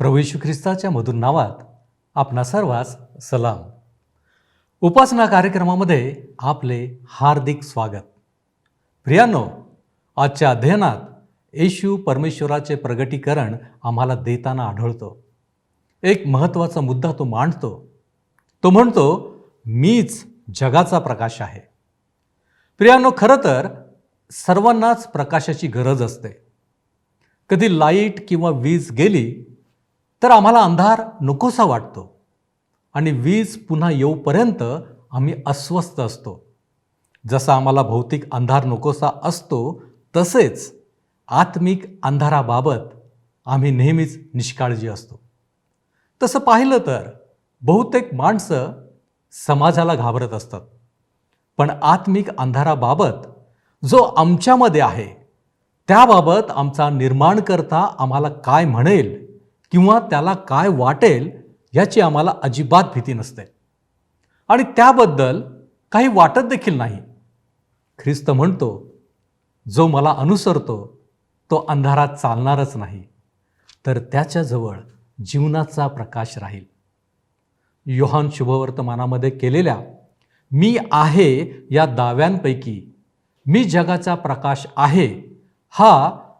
प्रभू येशू ख्रिस्ताच्या मधुर नावात आपणा सर्वांस सलाम. उपासना कार्यक्रमामध्ये आपले हार्दिक स्वागत. प्रियांनो, आजच्या अध्ययनात येशू परमेश्वराचे प्रगटीकरण आम्हाला देताना आढळतो. एक महत्त्वाचा मुद्दा तो मांडतो. तो म्हणतो, मीच जगाचा प्रकाश आहे. प्रियांनो, खरं तर सर्वांनाच प्रकाशाची गरज असते. कधी लाईट किंवा वीज गेली तर आम्हाला अंधार नकोसा वाटतो आणि वीज पुन्हा येऊपर्यंत आम्ही अस्वस्थ असतो. जसा आम्हाला भौतिक अंधार नकोसा असतो, तसेच आत्मिक अंधाराबाबत आम्ही नेहमीच निष्काळजी असतो. तसं पाहिलं तर बहुतेक माणसं समाजाला घाबरत असतात, पण आत्मिक अंधाराबाबत जो आमच्यामध्ये आहे त्याबाबत आमचा निर्माणकर्ता आम्हाला काय म्हणेल किंवा त्याला काय वाटेल याची आम्हाला अजिबात भीती नसते आणि त्याबद्दल काही वाटत देखील नाही. ख्रिस्त म्हणतो, जो मला अनुसरतो तो अंधारात चालणारच नाही, तर त्याच्याजवळ जीवनाचा प्रकाश राहील. योहान शुभवर्तमानामध्ये केलेल्या मी आहे या दाव्यांपैकी मी जगाचा प्रकाश आहे हा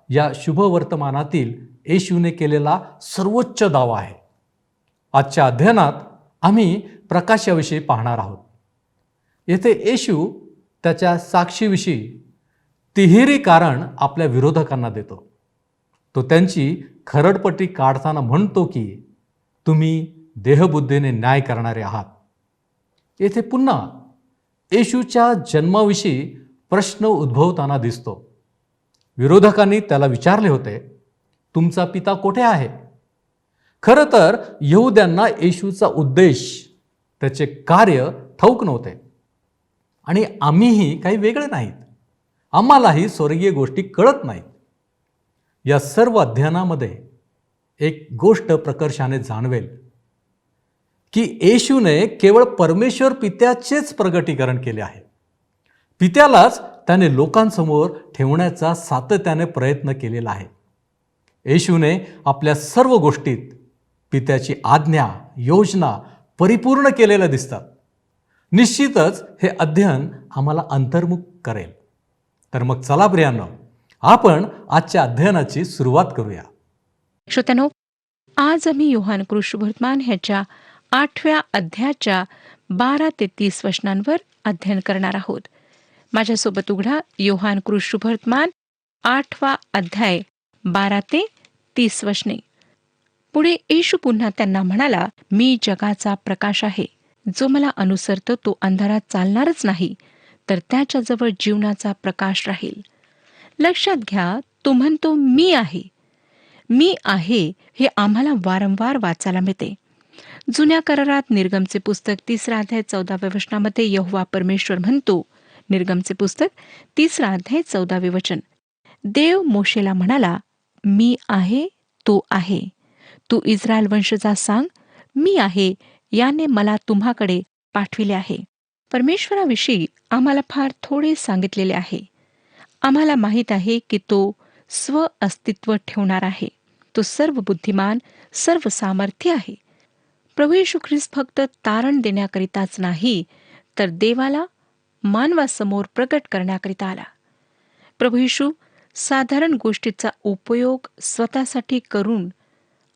या शुभवर्तमानातील येशूने केलेला सर्वोच्च दावा आहे. आजच्या अध्ययनात आम्ही प्रकाशाविषयी पाहणार आहोत. येथे येशू त्याच्या साक्षीविषयी तिहेरी कारण आपल्या विरोधकांना देतो. तो त्यांची खरडपट्टी काढताना म्हणतो की तुम्ही देहबुद्धीने न्याय करणारे आहात. येथे पुन्हा येशूच्या जन्माविषयी प्रश्न उद्भवताना दिसतो. विरोधकांनी त्याला विचारले होते, तुमचा पिता कोठे आहे? खरं तर यहुद्यांना येशूचा उद्देश, त्याचे कार्य ठाऊक नव्हते आणि आम्हीही काही वेगळे नाहीत. आम्हालाही स्वर्गीय गोष्टी कळत नाहीत. या सर्व अध्ययनामध्ये एक गोष्ट प्रकर्षाने जाणवेल की येशूने केवळ परमेश्वर पित्याचेच प्रगटीकरण केले आहे. पित्यालाच त्याने लोकांसमोर ठेवण्याचा सातत्याने प्रयत्न केलेला आहे. येशूने आपल्या सर्व गोष्टीत पित्याची आज्ञा, योजना परिपूर्ण केलेल्या दिसतात. निश्चितच हे अध्ययन आम्हाला अंतर्मुख करेल. तर मग चला प्रियांनो, आपण आजच्या अध्ययनाची सुरुवात करूया. श्रोत्यानो, आज आम्ही योहान कृष्णवर्तमान ह्याच्या 8व्या अध्यायाच्या 12 ते 30 वचनांवर अध्ययन करणार आहोत. माझ्यासोबत उघडा योहान कृष्णवर्तमान 8वा अध्याय 12 ते 30 वचने. पुढे येशू पुन्हा त्यांना म्हणाला, मी जगाचा प्रकाश आहे. जो मला अनुसरतो तो अंधारात चालणारच नाही, तर त्याच्याजवळ जीवनाचा प्रकाश राहील. लक्षात घ्या, तो म्हणतो मी आहे. मी आहे हे आम्हाला वारंवार वाचायला मिळते. जुन्या करारात निर्गमचे पुस्तक 3 अध्याय 14व्या वचनामध्ये यहोवा परमेश्वर म्हणतो, निर्गमचे पुस्तक 3 अध्याय 14वे वचन, देव मोशेला म्हणाला, मी आहे तो आहे. तू इस्रायल वंशजा सांग, मी आहे याने मला तुम्हाकडे पाठविले आहे. परमेश्वराविषयी आम्हाला फार थोडे सांगितलेले आहे. आम्हाला माहीत आहे की तो स्व अस्तित्व ठेवणार आहे. तो सर्व बुद्धिमान, सर्व सामर्थ्य आहे. प्रभू येशू ख्रिस्त फक्त तारण देण्याकरिताच नाही, तर देवाला मानवासमोर प्रकट करण्याकरिता आला. प्रभू येशू साधारण गोष्टीचा उपयोग स्वतःसाठी करून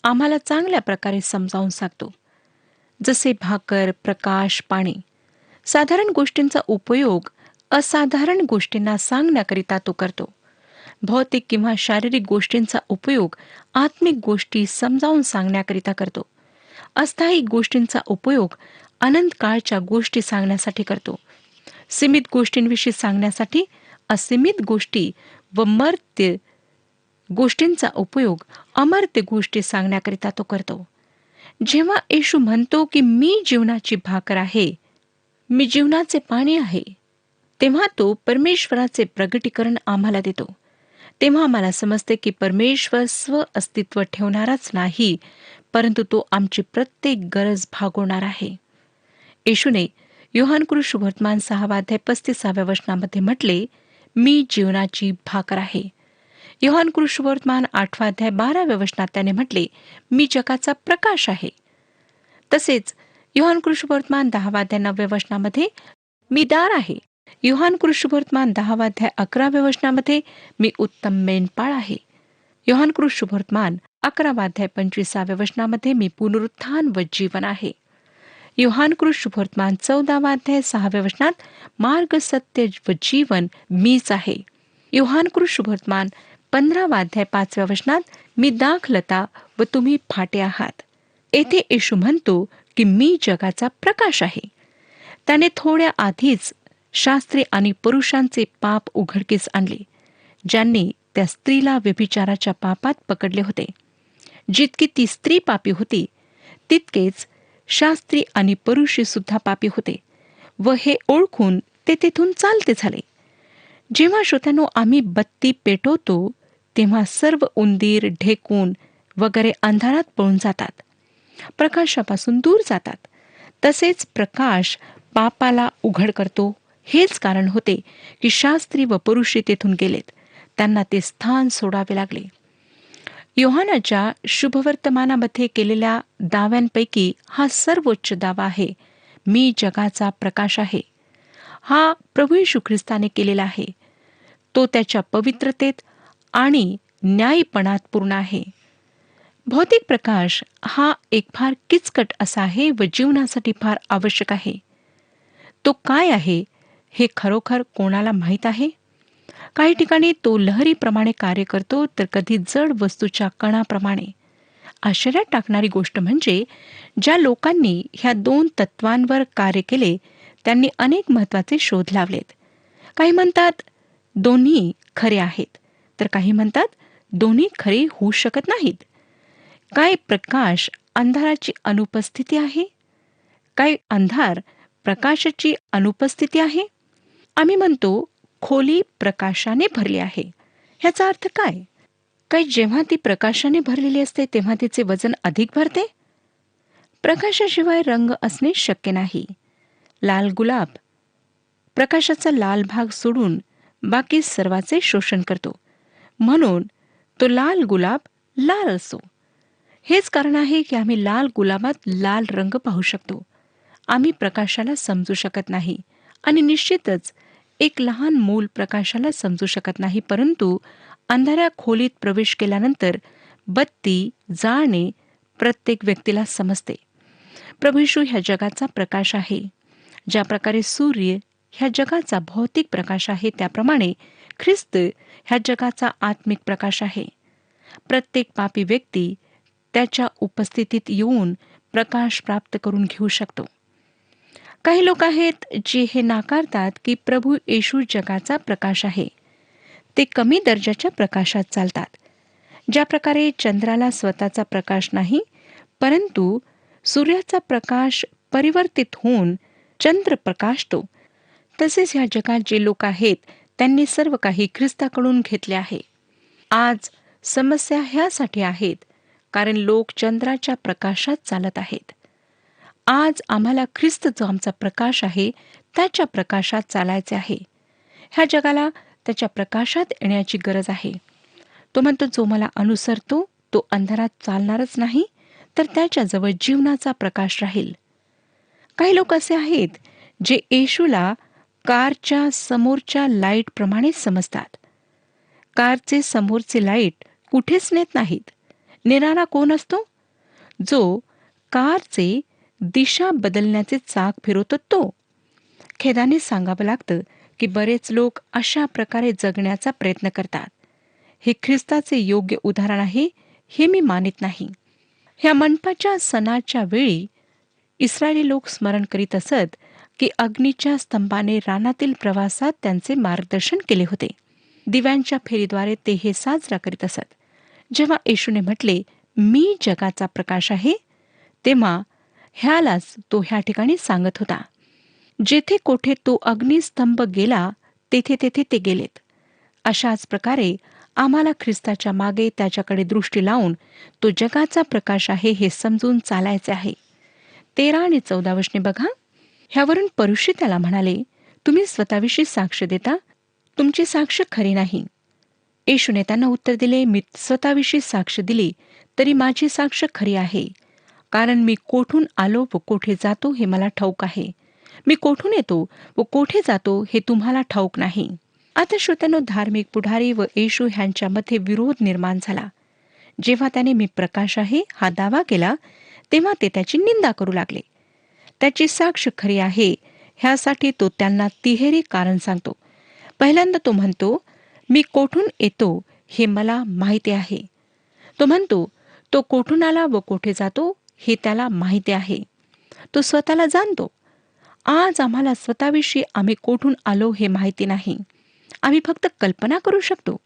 आम्हाला चांगल्या प्रकारे समजावून सांगतो. जसे भाकर, प्रकाश, पाणी. साधारण गोष्टींचा उपयोग असाधारण गोष्टींना सांगण्याकरिता तो करतो. भौतिक किंवा शारीरिक गोष्टींचा उपयोग आत्मिक गोष्टी समजावून सांगण्याकरिता करतो. अस्थायी गोष्टींचा उपयोग अनंत काळच्या गोष्टी सांगण्यासाठी करतो. सीमित गोष्टींविषयी सांगण्यासाठी असीमित गोष्टी व मर्त्य गोष्टींचा उपयोग अमर्त्य गोष्टी सांगण्याकरिता तो करतो. जेव्हा येशू म्हणतो की मी जीवनाची भाकर आहे, मी जीवनाचे पाणी आहे, तेव्हा तो परमेश्वराचे प्रगटीकरण आम्हाला देतो. तेव्हा आम्हाला समजते की परमेश्वर स्व अस्तित्व ठेवणाराच नाही, परंतु तो आमची प्रत्येक गरज भागवणार आहे. येशूने योहान कृष्णवर्तमान 6 अध्याय 35व्या वचनामध्ये म्हटले, मी जीवनाची भाकर आहे. योहान कृष्णवर्तमान 8 अध्याय 12 वचनात त्याने म्हटले, मी जगाचा प्रकाश आहे. तसेच योहान कृष्णवर्तमान 10 अध्याय 9 वचनामध्ये मी दार आहे. योहान कृष्णवर्तमान 10 अध्याय 11 वचनामध्ये मी उत्तम मेंढपाळ आहे. योहान कृष्णवर्तमान 11 अध्याय 25 वचनामध्ये मी पुनरुत्थान व जीवन आहे. योहान कृष्णवर्तमान 14 अध्याय 6 वचनात मार्ग, सत्य व जीवन मीच आहे. योहान कृष्णवर्तमान 15 अध्याय 5 वचनात मी दाखलता व तुम्ही फाटे आहात. येथे येशू म्हणतो की मी जगाचा प्रकाश आहे. त्याने थोड्या आधीच शास्त्री आणि पुरुषांचे पाप उघडकीस आणले, ज्यांनी त्या स्त्रीला व्यभिचाराच्या पापात पकडले होते. जितकी ती स्त्री पापी होती, तितकेच शास्त्री आणि पुरुषी सुद्धा पापी होते व हे ओळखून ते तेथून चालते झाले. जेव्हा श्रोत्यांनो आम्ही बत्ती पेटवतो, तेव्हा सर्व उंदीर, ढेकून वगैरे अंधारात पळून जातात, प्रकाशापासून दूर जातात. तसेच प्रकाश पापाला उघड करतो. हेच कारण होते की शास्त्री व पुरुषी तेथून गेलेत. त्यांना ते स्थान सोडावे लागले. योहानाच्या शुभवर्तमानामध्ये केलेल्या दाव्यांपैकी हा सर्वोच्च दावा आहे, मी जगाचा प्रकाश आहे. हा प्रभू येशू ख्रिस्ताने केलेला आहे. तो त्याच्या पवित्रतेत आणि न्यायीपणात पूर्ण आहे. भौतिक प्रकाश हा एक फार किचकट असा आहे व जीवनासाठी फार आवश्यक आहे. तो काय आहे हे खरोखर कोणाला माहीत आहे? काही ठिकाणी तो लहरीप्रमाणे कार्य करतो, तर कधी जड वस्तूच्या कणाप्रमाणे. आश्चर्यात टाकणारी गोष्ट म्हणजे ज्या लोकांनी ह्या दोन तत्वांवर कार्य केले, त्यांनी अनेक महत्त्वाचे शोध लावलेत. काही म्हणतात दोन्ही खरे आहेत, तर काही म्हणतात दोन्ही खरे होऊ शकत नाहीत. काय प्रकाश अंधाराची अनुपस्थिती आहे? काय अंधार प्रकाशाची अनुपस्थिती आहे? आम्ही म्हणतो खोली प्रकाशाने भरली आहे. ह्याचा अर्थ काय? काय जेव्हा ती प्रकाशाने भरलेली असते तेव्हा तिचे वजन अधिक भरते? प्रकाशाशिवाय रंग असणे शक्य नाही. लाल गुलाब प्रकाशाचा लाल भाग सोडून बाकी सर्वाचे शोषण करतो, म्हणून तो लाल गुलाब लाल असो. हेच कारण आहे की आम्ही लाल गुलाबात लाल रंग पाहू शकतो. आम्ही प्रकाशाला समजू शकत नाही आणि निश्चितच एक लहान मूल प्रकाशाला समजू शकत नाही, परंतु अंधाऱ्या खोलीत प्रवेश केल्यानंतर बत्ती जाळणे प्रत्येक व्यक्तीला समजते. प्रभू येशू ह्या जगाचा प्रकाश आहे. ज्या प्रकारे सूर्य ह्या जगाचा भौतिक प्रकाश आहे, त्याप्रमाणे ख्रिस्त ह्या जगाचा आत्मिक प्रकाश आहे. प्रत्येक पापी व्यक्ती त्याच्या उपस्थितीत येऊन प्रकाश प्राप्त करून घेऊ शकतो. काही लोक आहेत जे हे नाकारतात की प्रभू येशू जगाचा प्रकाश आहे. ते कमी दर्जाच्या प्रकाशात चालतात. ज्या प्रकारे चंद्राला स्वतःचा प्रकाश नाही, परंतु सूर्याचा प्रकाश परिवर्तित होऊन चंद्र प्रकाशतो, तसेच ह्या जगात जे लोक आहेत त्यांनी सर्व काही ख्रिस्ताकडून घेतले आहे. आज समस्या ह्यासाठी आहेत कारण लोक चंद्राच्या प्रकाशात चालत आहेत. आज आम्हाला ख्रिस्त जो आमचा प्रकाश आहे त्याच्या प्रकाशात चालायचे आहे. ह्या जगाला त्याच्या प्रकाशात येण्याची गरज आहे. तो म्हणतो, जो मला अनुसरतो तो अंधारात चालणारच नाही, तर त्याच्याजवळ जीवनाचा प्रकाश राहील. काही लोक असे आहेत जे येशूला कारच्या समोरच्या लाईट प्रमाणे समजतात. कारचे समोरचे लाईट कुठेच नेत नाहीत. नेणारा कोण असतो? जो कारचे दिशा बदलण्याचे चाक फिरवतो तो. खेदाने सांगावं लागतं की बरेच लोक अशा प्रकारे जगण्याचा प्रयत्न करतात. हे ख्रिस्ताचे योग्य उदाहरण आहे हे मी मानित नाही. ह्या मंडपाच्या सणाच्या वेळी इस्रायली लोक स्मरण करीत असत की अग्नीच्या स्तंभाने रानातील प्रवासात त्यांचे मार्गदर्शन केले होते. दिव्यांच्या फेरीद्वारे ते हे साजरा करीत असत. जेव्हा येशूने म्हटले, मी जगाचा प्रकाश आहे, तेव्हा ह्यालाच तो ह्या ठिकाणी सांगत होता. जेथे कोठे तो अग्निस्तंभ गेला तेथे तेथे ते गेलेत. अशाच प्रकारे आम्हाला ख्रिस्ताच्या मागे त्याच्याकडे दृष्टी लावून तो जगाचा प्रकाश आहे हे समजून चालायचे आहे. 13 आणि 14 वचने बघा. ह्यावरून परुषी त्याला म्हणाले, तुम्ही स्वतःविषयी साक्ष देता, तुमची साक्ष खरी नाही. येशूने त्यांना उत्तर दिले, मी स्वतःविषयी साक्ष दिली तरी माझी साक्ष खरी आहे, कारण मी कोठून आलो व कोठे जातो हे मला ठाऊक आहे. मी कोठून येतो व कोठे जातो हे तुम्हाला ठाऊक नाही. आता श्रोत्यांनो, धार्मिक पुढारी व येशू ह्यांच्यामध्ये विरोध निर्माण झाला. जेव्हा त्याने मी प्रकाश आहे हा दावा केला, तेव्हा ते त्याची निंदा करू लागले. त्याची साक्ष खरी आहे ह्यासाठी तो त्यांना तिहेरी कारण सांगतो. पहिल्यांदा तो म्हणतो, मी कोठून येतो हे मला माहिती आहे. तो म्हणतो, तो कोठून आला व कोठे जातो हे त्याला माहिती आहे. तो स्वतःला जाणतो. आज आम्हाला स्वतःविषयी आम्ही कोठून आलो हे माहिती नाही. आम्ही फक्त कल्पना करू शकतो.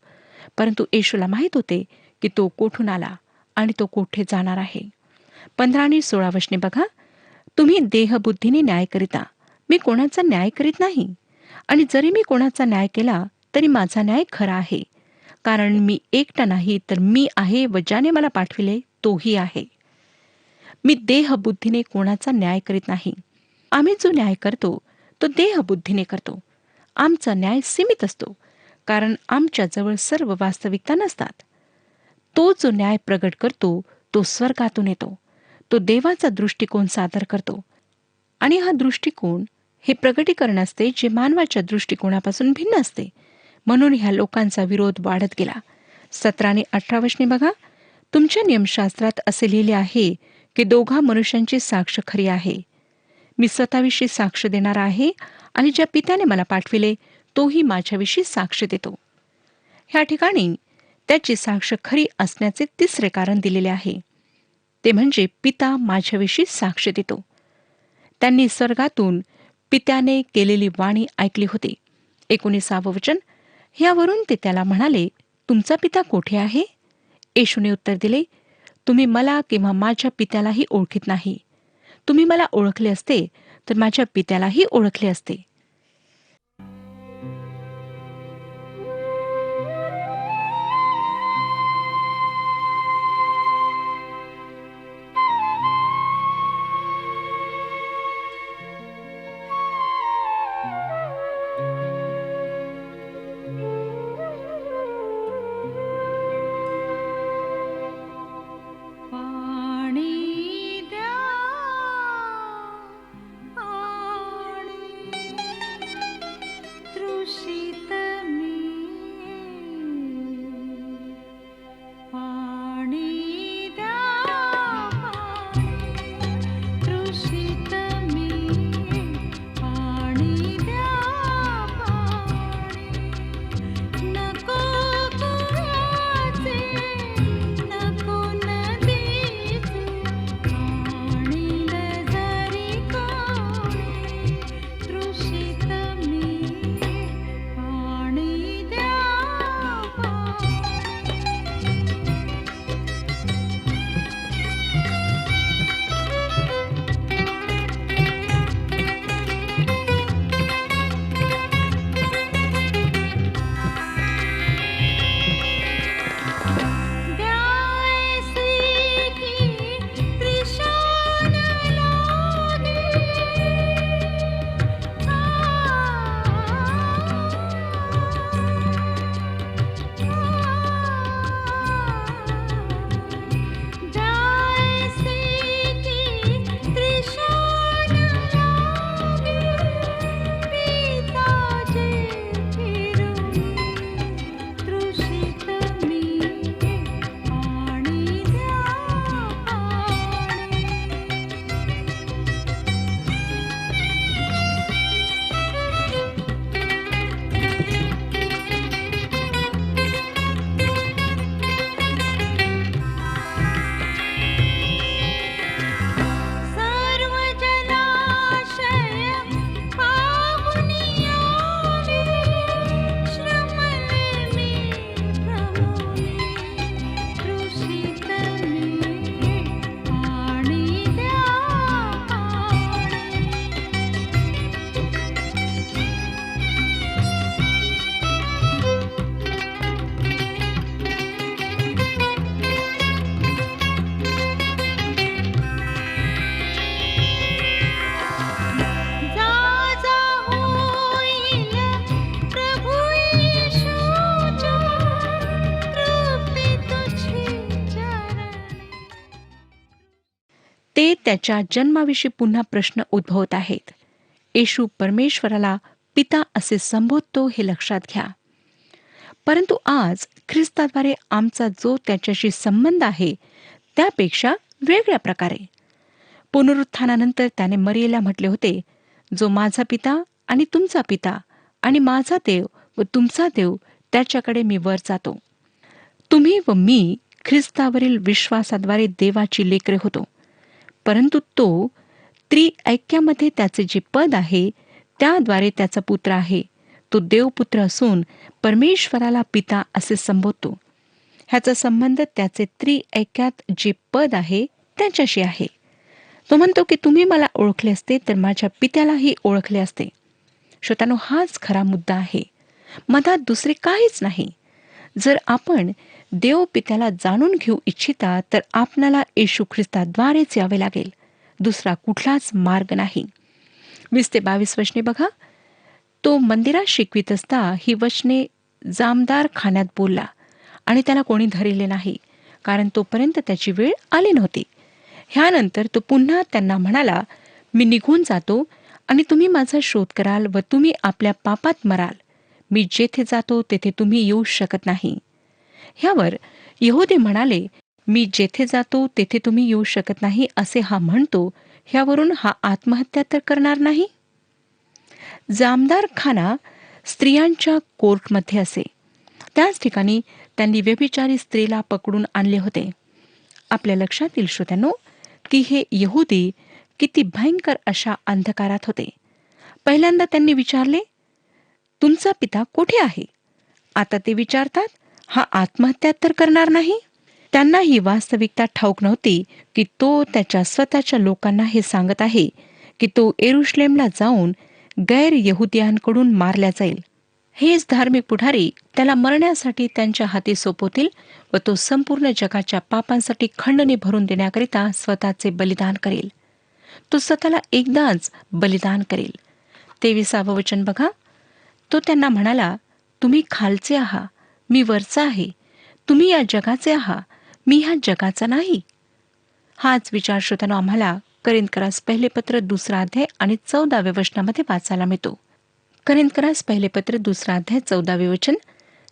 परंतु येशूला माहीत होते की तो कोठून आला आणि तो कोठे जाणार आहे. 15 आणि 16 वचने बघा. तुम्ही देहबुद्धीने न्याय करिता, मी कोणाचा न्याय करीत नाही. आणि जरी मी कोणाचा न्याय केला तरी माझा न्याय खरा आहे, कारण मी एकटा नाही, तर मी आहे व ज्याने मला पाठविले तोही आहे. मी देहबुद्धीने कोणाचा न्याय करीत नाही. आम्ही जो न्याय करतो तो देहबुद्धीने करतो. आमचा न्याय सीमित असतो, कारण आमच्याजवळ सर्व वास्तविकता नसतात. तो जो न्याय प्रगट करतो तो स्वर्गातून येतो. तो देवाचा दृष्टिकोन सादर करतो. आणि हा दृष्टिकोन हे प्रगटीकरण असते जे मानवाच्या दृष्टिकोनापासून भिन्न असते. म्हणून ह्या लोकांचा विरोध वाढत गेला. 17 आणि 18 वचने बघा. तुमच्या नियमशास्त्रात असे लिहिले आहे की दोघा मनुष्यांची साक्ष खरी आहे. मी स्वतःविषयी साक्ष देणार आहे आणि ज्या पित्याने मला पाठविले तोही माझ्याविषयी साक्ष देतो. ह्या ठिकाणी त्याची साक्ष खरी असण्याचे तिसरे कारण दिलेले आहे. ते म्हणजे पिता माझ्याविषयी साक्ष देतो. त्यांनी स्वर्गातून पित्याने केलेली वाणी ऐकली होती. 19 वचन. ह्यावरून ते त्याला म्हणाले, तुमचा पिता कोठे आहे? येशूने उत्तर दिले, तुम्ही मला किंवा माझ्या पित्यालाही ओळखीत नाही. तुम्ही मला ओळखले असते तर माझ्या पित्यालाही ओळखले असते. पाणी द्या आणि ते त्याच्या जन्माविषयी पुन्हा प्रश्न उद्भवत आहेत. येशू परमेश्वराला पिता असे संबोधतो हे लक्षात घ्या. परंतु आज ख्रिस्ताद्वारे आमचा जो त्याच्याशी संबंध आहे त्यापेक्षा वेगळ्या प्रकारे. पुनरुत्थानानंतर त्याने मरियेला म्हटले होते, जो माझा पिता आणि तुमचा पिता आणि माझा देव व तुमचा देव, त्याच्याकडे मी वर जातो. तुम्ही व मी ख्रिस्तावरील विश्वासाद्वारे देवाची लेकरे होतो. परंतु तो त्रिऐक्यामध्ये त्याचे जे पद आहे त्याद्वारे त्याचा पुत्र आहे. तो देवपुत्र असून परमेश्वराला पिता असे संबोधतो. ह्याचा संबंध त्याचे त्रिऐक्यात जे पद आहे त्याच्याशी आहे. तो म्हणतो की तुम्ही मला ओळखले असते तर माझ्या पित्यालाही ओळखले असते. श्रोत्यानो, हाच खरा मुद्दा आहे. मधात दुसरे काहीच नाही. जर आपण देव पित्याला जाणून घेऊ इच्छिता तर आपणाला येशू ख्रिस्ताद्वारेच यावे लागेल. दुसरा कुठलाच मार्ग नाही. 20 ते 22 वचने बघा. तो मंदिरात शिकवित असता ही वचने जामदार खाण्यात बोलला आणि त्याला कोणी धरिले नाही, कारण तोपर्यंत त्याची वेळ आली नव्हती. ह्यानंतर तो पुन्हा त्यांना म्हणाला, मी निघून जातो आणि तुम्ही माझा शोध कराल व तुम्ही आपल्या पापात मराल. मी जेथे जातो तेथे तुम्ही येऊ शकत नाही. ह्यावर यहूदी म्हणाले, मी जेथे जातो तेथे तुम्ही येऊ शकत नाही असे हा म्हणतो, ह्यावरून हा आत्महत्या तर करणार नाही. जामदार खाना स्त्रियांच्या कोर्टमध्ये असे. त्याच ठिकाणी त्यांनी व्यभिचारी स्त्रीला पकडून आणले होते. आपल्या लक्षात येईल श्रोत्यांनो की हे यहूदी किती भयंकर अशा अंधकारात होते. पहिल्यांदा त्यांनी विचारले, तुमचा पिता कोठे आहे? आता ते विचारतात, हा आत्महत्या तर करणार नाही? त्यांना ही वास्तविकता ठाऊक नव्हती की तो त्याच्या स्वतःच्या लोकांना हे सांगत आहे की तो येरुशलेमला जाऊन गैर यहुदियांकडून मारला जाईल. हेच धार्मिक पुढारी त्याला मरण्यासाठी त्यांच्या हाती सोपवतील व तो संपूर्ण जगाच्या पापांसाठी खंडणी भरून देण्याकरिता स्वतःचे बलिदान करेल. तो स्वतःला एकदाच बलिदान करेल. 23 वचन बघा. तो त्यांना म्हणाला, तुम्ही खालचे आहात, मी वरचा आहे. तुम्ही या जगाचे आहात, मी ह्या जगाचा नाही. हाच विचार श्रोत्यांनो आम्हाला करिंथकरास पहिले पत्र 2 अध्याय आणि 14 वचनामध्ये वाचायला मिळतो. करिंथकरास पहिले पत्र 2 अध्याय 14 वचन.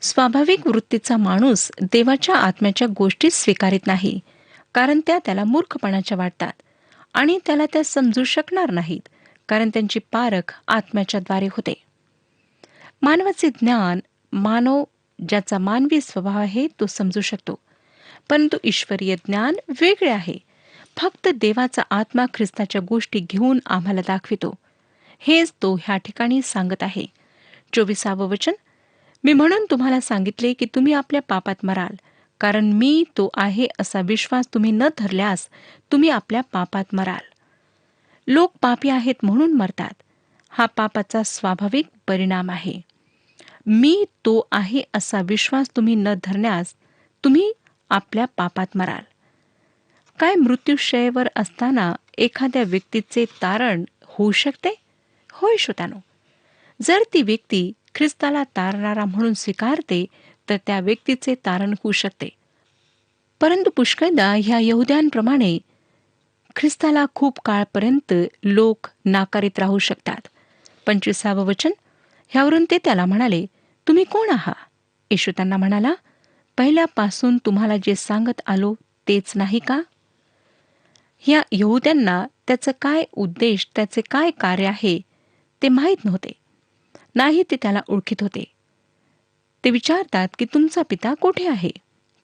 स्वाभाविक वृत्तीचा माणूस देवाच्या आत्म्याच्या गोष्टी स्वीकारित नाही, कारण त्या त्याला मूर्खपणाच्या वाटतात आणि त्याला त्या समजू शकणार नाहीत, कारण त्यांची पारख आत्म्याच्या द्वारे होते. मानवाचे ज्ञान मानव ज्याचा मानवी स्वभाव आहे तो समजू शकतो, परंतु ईश्वरीय ज्ञान वेगळे आहे. फक्त देवाचा आत्मा ख्रिस्ताच्या गोष्टी घेऊन आम्हाला दाखवितो. हेच तो ह्या ठिकाणी सांगत आहे. 24 वचन. मी म्हणून तुम्हाला सांगितले की तुम्ही आपल्या पापात मराल, कारण मी तो आहे असा विश्वास तुम्ही न धरल्यास तुम्ही आपल्या पापात मराल. लोक पापी आहेत म्हणून मरतात. हा पापाचा स्वाभाविक परिणाम आहे. मी तो आहे असा विश्वास तुम्ही न धरण्यास तुम्ही आपल्या पापात मराल. काय मृत्यूशय्येवर असताना एखाद्या व्यक्तीचे तारण होऊ शकते? होय श्रोत्यानो. जर ती व्यक्ती ख्रिस्ताला तारणारा म्हणून स्वीकारते तर त्या व्यक्तीचे तारण होऊ शकते. परंतु पुष्कळदा ह्या यहुद्यांप्रमाणे ख्रिस्ताला खूप काळपर्यंत लोक नाकारीत राहू शकतात. 25 वचन. ह्यावरून ते त्याला म्हणाले, तुम्ही कोण आहात? येशू त्यांना म्हणाला, पहिल्यापासून तुम्हाला जे सांगत आलो तेच नाही का? ह्या यहुद्यांना त्याचं काय उद्देश, त्याचे काय कार्य आहे ते माहीत नव्हते. नाही ते त्याला ओळखीत होते. ते विचारतात की तुमचा पिता कोठे आहे?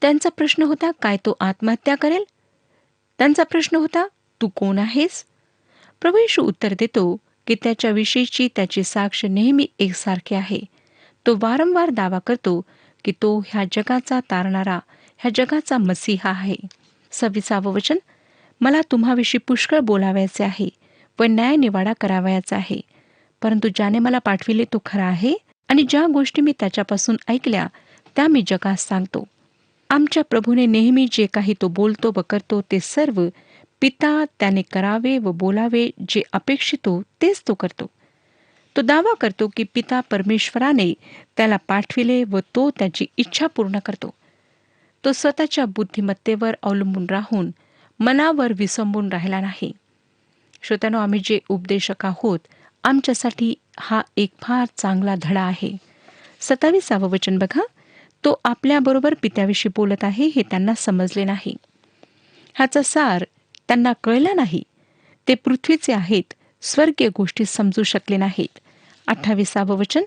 त्यांचा प्रश्न होता, काय तो आत्महत्या करेल? त्यांचा प्रश्न होता, तू कोण आहेस? प्रभू येशू उत्तर देतो की त्याच्याविषयीची त्याची साक्ष नेहमी एकसारखी आहे. तो वारंवार दावा करतो की तो ह्या जगाचा तारणारा, ह्या जगाचा मसीहा आहे. 26 वचन. मला तुम्हाविषयी पुष्कळ बोलावयाचे आहे व न्यायनिवाडा करावयाचा आहे, परंतु ज्याने मला पाठविले तो खरा आहे आणि ज्या गोष्टी मी त्याच्यापासून ऐकल्या त्या मी जगास सांगतो. आमच्या प्रभूने नेहमी जे काही तो बोलतो व करतो ते सर्व पिता त्याने करावे व बोलावे जे अपेक्षितो तेच तो करतो. तो दावा करतो की पिता परमेश्वराने त्याला पाठविले व तो त्याची इच्छा पूर्ण करतो. तो स्वतःच्या बुद्धिमत्तेवर अवलंबून राहून मनावर विसंबून राहिला नाही. श्रोत्यानो, आम्ही जे उपदेशक आहोत, आमच्यासाठी हा एक फार चांगला धडा आहे. 27वे वचन बघा. तो आपल्याबरोबर पित्याविषयी बोलत आहे हे त्यांना समजले नाही. ह्याचा सार त्यांना कळला नाही. ते पृथ्वीचे आहेत, स्वर्गीय गोष्टी समजू शकले नाहीत. 28वे वचन.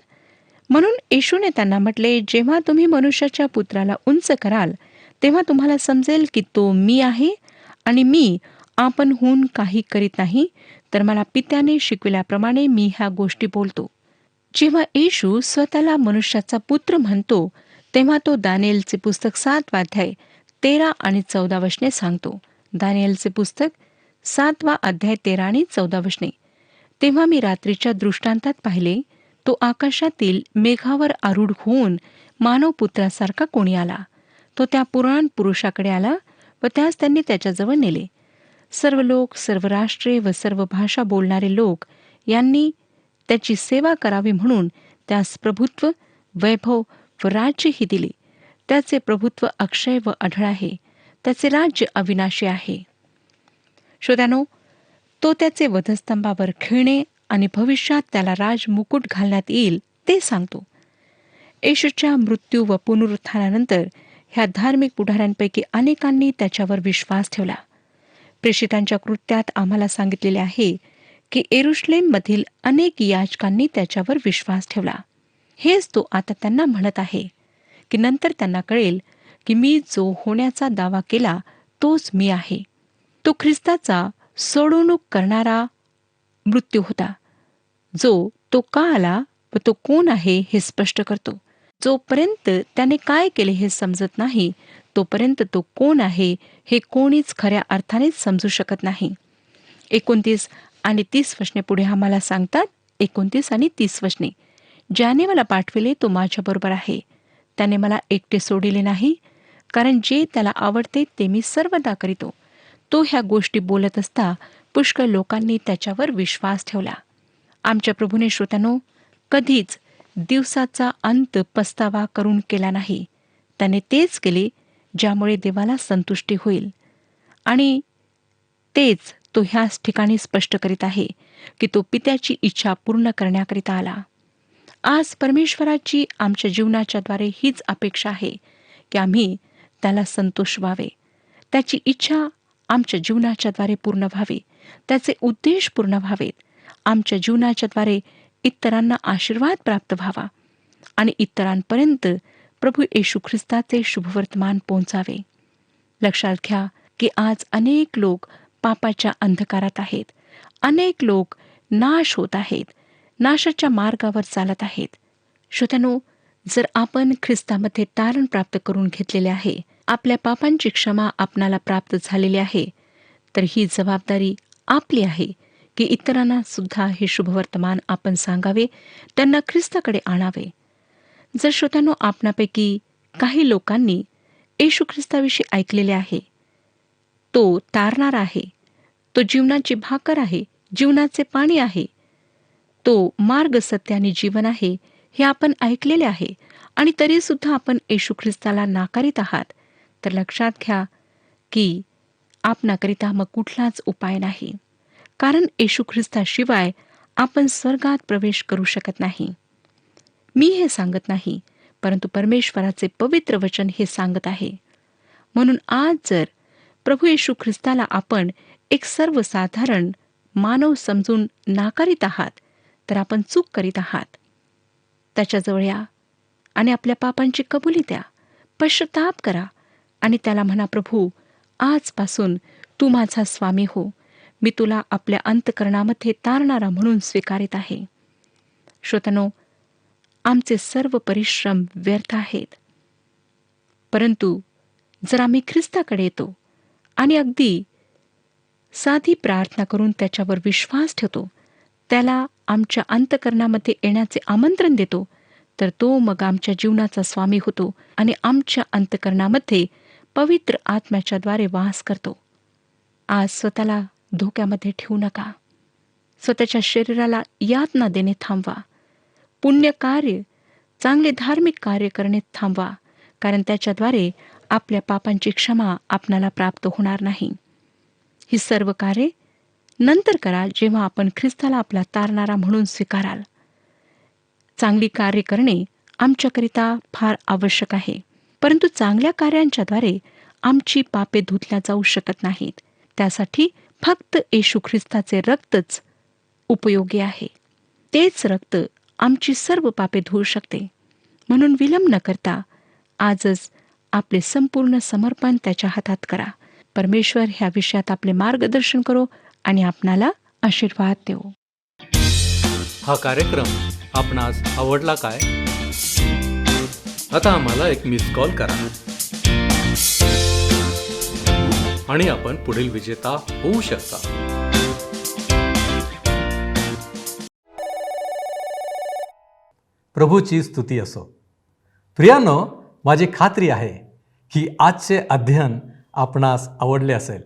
म्हणून येशूने त्यांना म्हटले, जेव्हा तुम्ही मनुष्याच्या पुत्राला उंच कराल, तेव्हा तुम्हाला समजेल की तो मी आहे आणि मी आपणहून काही करीत नाही, तर मला पित्याने शिकविल्याप्रमाणे मी ह्या गोष्टी बोलतो. जेव्हा येशू स्वतःला मनुष्याचा पुत्र म्हणतो, तेव्हा तो दानिएलचे पुस्तक 7वा अध्याय 13 आणि 14 वचने सांगतो. दानिएलचे पुस्तक 7वा अध्याय 13 आणि 14 वचने. तेव्हा मी रात्रीच्या दृष्टांतात पाहिले, तो आकाशातील मेघावर आरूढ होऊन मानव पुत्रासारखा कोणी आला. तो त्या पुराण पुरुषाकडे आला व त्यास त्यांनी त्याच्याजवळ नेले. सर्व लोक, सर्व राष्ट्रे व सर्व भाषा बोलणारे लोक यांनी त्याची सेवा करावी म्हणून त्यास प्रभुत्व, वैभव व राज्यही दिले. त्याचे प्रभुत्व अक्षय व अढळ आहे. त्याचे राज्य अविनाशी आहे. श्रोत्यानो, तो त्याचे वधस्तंभावर खेळणे आणि भविष्यात त्याला राजमुकुट घालण्यात येईल ते सांगतो. येशूच्या मृत्यू व पुनरुत्थानानंतर ह्या धार्मिक पुढाऱ्यांपैकी अनेकांनी त्याच्यावर विश्वास ठेवला. प्रेषितांच्या कृत्यात आम्हाला सांगितलेले आहे की येरुशलेममधील अनेक याजकांनी त्याच्यावर विश्वास ठेवला. हेच तो आता त्यांना म्हणत आहे की नंतर त्यांना कळेल की मी जो होण्याचा दावा केला तोच मी आहे. तो ख्रिस्ताचा सोडवणूक करणारा मृत्यू होता, जो तो का आला व तो कोण आहे हे स्पष्ट करतो. जोपर्यंत त्याने काय केले हे समजत नाही, तोपर्यंत तो कोण आहे हे कोणीच खऱ्या अर्थाने समजू शकत नाही. 29 आणि 30 वचने पुढे आम्हाला सांगतात. 29 आणि 30 वचने. ज्याने मला पाठविले तो माझ्याबरोबर आहे. त्याने मला एकटे सोडिले नाही, कारण जे त्याला आवडते ते मी सर्वदा करीतो. तो ह्या गोष्टी बोलत असता पुष्कळ लोकांनी त्याच्यावर विश्वास ठेवला. आमच्या प्रभूने, श्रोत्यानो, कधीच दिवसाचा अंत पस्तावा करून केला नाही. त्याने तेच केले ज्यामुळे देवाला संतुष्टी होईल. आणि तेच तो ह्याच ठिकाणी स्पष्ट करीत आहे की तो पित्याची इच्छा पूर्ण करण्याकरिता आला. आज परमेश्वराची आमच्या जीवनाच्याद्वारे हीच अपेक्षा आहे की आम्ही त्याला संतोष व्हावे, त्याची इच्छा आमच्या जीवनाच्याद्वारे पूर्ण व्हावी, त्याचे उद्देश पूर्ण व्हावेत, आमच्या जीवनाच्याद्वारे इतरांना आशीर्वाद प्राप्त व्हावा आणि इतरांपर्यंत प्रभू येशू ख्रिस्ताचे शुभवर्तमान पोहोचावे. लक्षात घ्या की आज अनेक लोक पापाच्या अंधकारात आहेत. अनेक लोक नाश होत आहेत, नाशाच्या मार्गावर चालत आहेत. श्रोत्यानो, जर आपण ख्रिस्तामध्ये तारण प्राप्त करून घेतलेले आहे, आपल्या पापांची क्षमा आपणाला प्राप्त झालेली आहे, तर ही जबाबदारी आपली आहे की इतरांना सुद्धा हे शुभवर्तमान आपण सांगावे, त्यांना ख्रिस्ताकडे आणावे. जर श्रोत्यानो, आपणापैकी काही लोकांनी येशू ख्रिस्ताविषयी ऐकलेले आहे, तो तारणार आहे, तो जीवनाची भाकर आहे, जीवनाचे पाणी आहे, तो मार्ग, सत्य आणि जीवन आहे, हे आपण ऐकलेले आहे आणि तरी सुद्धा आपण येशू ख्रिस्ताला नाकारीत आहात, तर लक्षात घ्या की आपणाकरिता मग कुठलाच उपाय नाही. कारण येशू ख्रिस्ताशिवाय आपण स्वर्गात प्रवेश करू शकत नाही. मी हे सांगत नाही, परंतु परमेश्वराचे पवित्र वचन हे सांगत आहे. म्हणून आज जर प्रभू येशू ख्रिस्ताला आपण एक सर्वसाधारण मानव समजून नाकारीत आहात, तर आपण चूक करीत आहात. त्याच्याजवळ या आणि आपल्या पापांची कबुली द्या, पश्चाताप करा आणि त्याला म्हणा, प्रभू, आजपासून तू माझा स्वामी हो, मी तुला आपल्या अंतःकरणामध्ये तारणारा म्हणून स्वीकारित आहे. श्रोत्यानो, आमचे सर्व परिश्रम व्यर्थ आहेत, परंतु जर आम्ही ख्रिस्ताकडे येतो आणि अगदी साधी प्रार्थना करून त्याच्यावर विश्वास ठेवतो, त्याला आमच्या अंतःकरणामध्ये येण्याचे आमंत्रण देतो, तर तो मग आमच्या जीवनाचा स्वामी होतो आणि आमच्या अंतःकरणामध्ये पवित्र आत्म्याच्याद्वारे वास करतो. आज स्वतःला धोक्यामध्ये ठेवू नका. स्वतःच्या शरीराला यातना देणे थांबवा. पुण्य कार्य, चांगले धार्मिक कार्य करणे थांबवा, कारण त्याच्याद्वारे आपल्या पापांची क्षमा आपणाला प्राप्त होणार नाही. ही सर्व कार्ये नंतर करा, जेव्हा आपण ख्रिस्ताला आपला तारणारा म्हणून स्वीकाराल. चांगली कार्य करणे आमच्याकरिता फार आवश्यक आहे, परंतु चांगल्या कार्यांच्याद्वारे आमची पापे धुतल्या जाऊ शकत नाहीत. त्यासाठी फक्त येशू ख्रिस्ताचे रक्तच उपयोगी आहे. तेच रक्त आमची सर्व पापे धुवू शकते. म्हणून विलंब न करता आजच आपले संपूर्ण समर्पण त्याच्या हातात करा. परमेश्वर ह्या विषयात आपले मार्गदर्शन करो आणि आपणाला आशीर्वाद देऊ. हा कार्यक्रम आपणास आवडला काय? आता आम्हाला एक मिस कॉल करा आणि आपण पुढील विजेता होऊ शकता. प्रभूची स्तुती असो. प्रियानो, माझी खात्री आहे की आजचे अध्ययन आपणास आवडले असेल.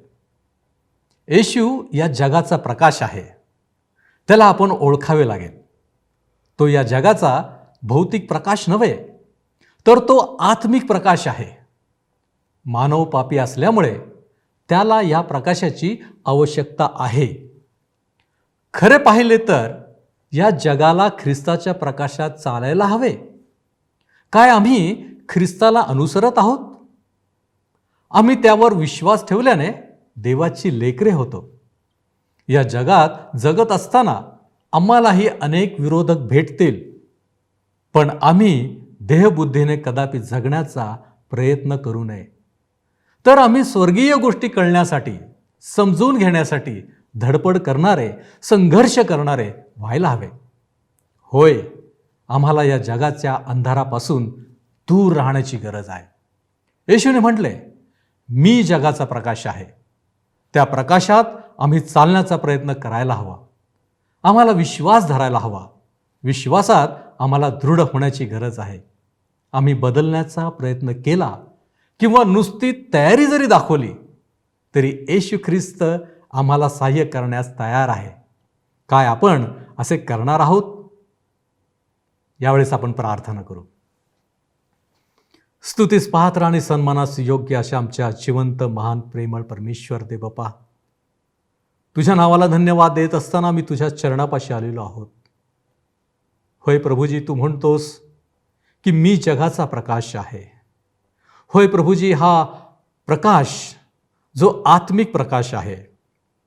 येशू या जगाचा प्रकाश आहे. त्याला आपण ओळखावे लागेल. तो या जगाचा भौतिक प्रकाश नव्हे, तर तो आत्मिक प्रकाश आहे. मानव पापी असल्यामुळे त्याला या प्रकाशाची आवश्यकता आहे. खरे पाहिले तर या जगाला ख्रिस्ताच्या प्रकाशात चालायला हवे. काय आम्ही ख्रिस्ताला अनुसरत आहोत? आम्ही त्यावर विश्वास ठेवल्याने देवाची लेकरे होतो. या जगात जगत असताना आम्हालाही अनेक विरोधक भेटतील, पण आम्ही देहबुद्धीने कदापि जगण्याचा प्रयत्न करू नये. तर आम्ही स्वर्गीय गोष्टी कळण्यासाठी, समजून घेण्यासाठी धडपड करणारे, संघर्ष करणारे व्हायला हवे. होय, आम्हाला या जगाच्या अंधारापासून दूर राहण्याची गरज आहे. येशूने म्हटले, मी जगाचा प्रकाश आहे. त्या प्रकाशात आम्ही चालण्याचा प्रयत्न करायला हवा. आम्हाला विश्वास धरायला हवा. विश्वासात आम्हाला दृढ होण्याची गरज आहे. आम्ही बदलण्याचा प्रयत्न केला किंवा नुसती तयारी जरी दाखवली तरी येशू ख्रिस्त आम्हाला सहाय्य करण्यास तयार आहे. काय आपण असे करणार आहोत? यावेळेस आपण प्रार्थना करू. स्तुतीस पात्र आणि सन्मानास योग्य अशा आमच्या जिवंत महान प्रेमळ परमेश्वर देव बापा, तुझ्या नावाला धन्यवाद देत असताना मी तुझ्या चरणापाशी आलेलो आहोत. होय प्रभूजी, तू म्हणतोस की मी जगाचा प्रकाश आहे. होय प्रभूजी, हा प्रकाश जो आत्मिक प्रकाश आहे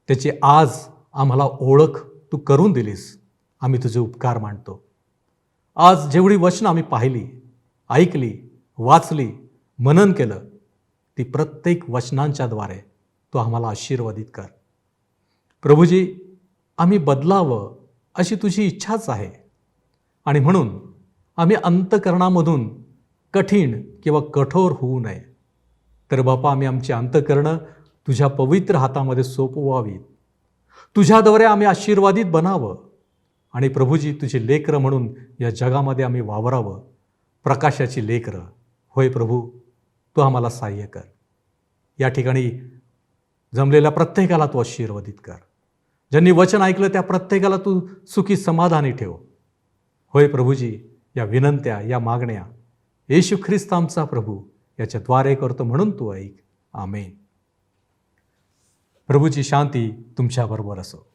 त्याची आज आम्हाला ओळख तू करून दिलीस. आम्ही तुझे उपकार मानतो. आज जेवढी वचनं आम्ही पाहिली, ऐकली, वाचली, मनन केलं, ती प्रत्येक वचनांच्याद्वारे तू आम्हाला आशीर्वादित कर. प्रभूजी, आम्ही बदलावं अशी तुझी इच्छाच आहे आणि म्हणून आम्ही अंतःकरणामधून कठीण किंवा कठोर होऊ नये. तर बापा, आम्ही आमची अंतःकरणं तुझ्या पवित्र हातामध्ये सोपवावीत. तुझ्याद्वारे आम्ही आशीर्वादित बनावं आणि प्रभूजी, तुझी लेकरं म्हणून या जगामध्ये आम्ही वावरावं, प्रकाशाची लेकरं. होय प्रभू, तू आम्हाला सहाय्य कर. या ठिकाणी जमलेल्या प्रत्येकाला तू आशीर्वादित कर. ज्यांनी वचन ऐकलं त्या प्रत्येकाला तू सुखी समाधानी ठेव. होय प्रभूजी, या विनंत्या, या मागण्या येशू ख्रिस्त आमचा प्रभू याच्याद्वारे करतो म्हणून तू ऐक. आमेन. प्रभूची शांती तुमच्याबरोबर असो.